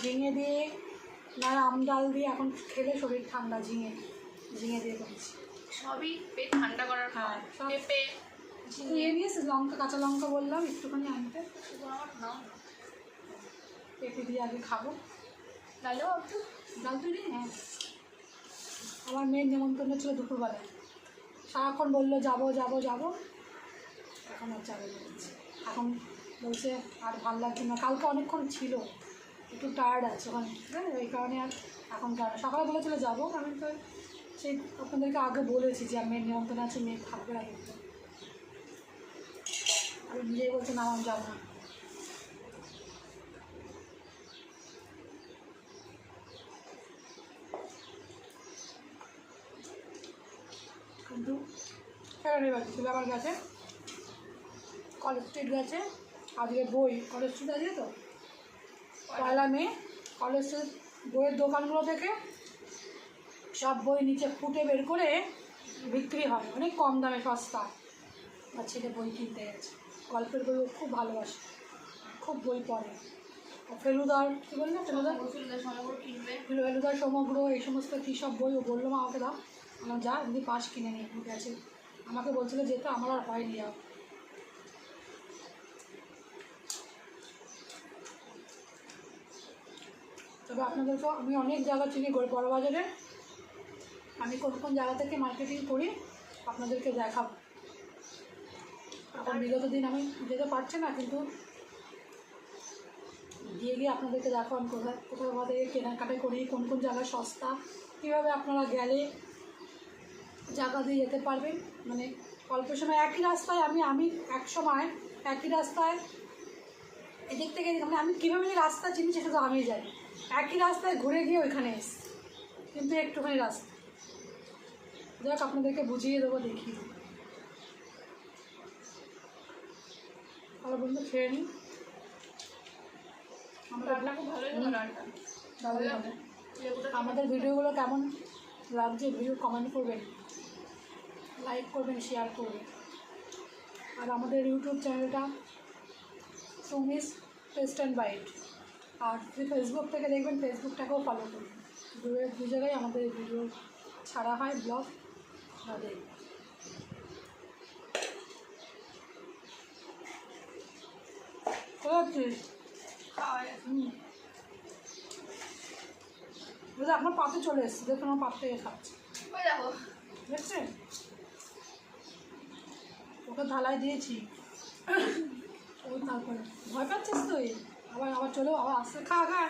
ঝিঙে দিয়ে না আম ডাল দিয়ে এখন খেলে শরীর ঠান্ডা। ঝিঙে দিয়ে করেছি। সবই পেট ঠান্ডা করার। হ্যাঁ, পেঁপে নিয়ে নিয়েছি। লঙ্কা, কাঁচা লঙ্কা বললাম একটুখানি আনতে। পেঁপে দিয়ে আগে খাবো। ডালেও একটু ডাল তুই? হ্যাঁ, আমার মেয়ের নেমন্তন্ন ছিল দুপুরবেলায়। সারাক্ষণ বললো যাবো যাবো যাবো, এখন আর যাবে বলছে। এখন বলছে আর ভালো লাগছে না, কালকে অনেকক্ষণ ছিল, একটু টায়ার্ড আছে ওখানে, হ্যাঁ এই কারণে আর এখন যাবে। সকালে বলেছিল যাবো, আমি তো সেই আপনাদেরকে আগে বলেছি যে মেয়ের নিমন্ত্রণ আছে, মেয়ে থাকবে আগে। আমি নিজেই বলছে না আমি যাবো না। কিন্তু ফেরানি বাকি ছিল, আবার গেছে কলেজ স্ট্রিট গেছে আজকে বই। কলেজ স্ট্রিট আছে তো, পয়লা মে কলেজ স্ট্রিট বইয়ের দোকানগুলো থেকে সব বই নিচে ফুটে বের করে বিক্রি হয় অনেক কম দামে, সস্তা। আর ছেলে বই কিনতে গেছে, গল্পের বই খুব ভালোবাসে, খুব বই পড়ে। ফেলুদার কী বললো, ফেলুদার সমগ্র এই সমস্ত কী সব বই ও বললো মা আমাকে দাও। আমার যা যদি পাশ কিনে নিয়ে গেছে, আমাকে বলছিল যেতে, আমার আর হয়নি যাও। তবে আপনাদেরকেও আমি অনেক জায়গা চিনি বড়বাজারে, আমি কোন কোন জায়গা থেকে মার্কেটিং করি আপনাদেরকে দেখাবো। এখন বিগত দিন আমি যেতে পারছি না, কিন্তু গিয়ে গিয়ে আপনাদেরকে দেখাবো আমি কোথায় কোথায় থেকে কেনাকাটা করি, কোন কোন জায়গায় সস্তা, কীভাবে আপনারা গেলে জায়গা দিয়ে যেতে পারবেন। মানে অল্প সময় একই রাস্তায় আমি এক সময় একই রাস্তায় এদিক থেকে মানে আমি কীভাবে যে রাস্তা চিনি সেটা তো আমি জানি। একই রাস্তায় ঘুরে গিয়ে ওইখানে এসছি, কিন্তু একটুখানি রাস্তা। যাক আপনাদেরকে বুঝিয়ে দেবো, দেখিয়ে দেবো। ভালো বন্ধু খেয়ে নিই। আমাদের ভিডিওগুলো কেমন লাগছে ভিডিও কমেন্ট করবেন, লাইক করবেন, শেয়ার করবেন। আর আমাদের ইউটিউব চ্যানেলটা সুমিস টেস্ট অ্যান্ড বাইট। আর যদি ফেসবুক থেকে দেখবেন, ফেসবুকটাকেও ফলো করবেন। দু জায়গায় আমাদের ভিডিও ছাড়া হয়, ব্লগ দেখবেন। আপনার পাতে চলে এসছে, দেখুন আমার পাত থেকে খাচ্ছে, দেখছেন? ওকে ঢালাই দিয়েছি, ও তারপরে ভয় পাচ্ছিস তুই, আবার চলেও আবার আসতে খা খা।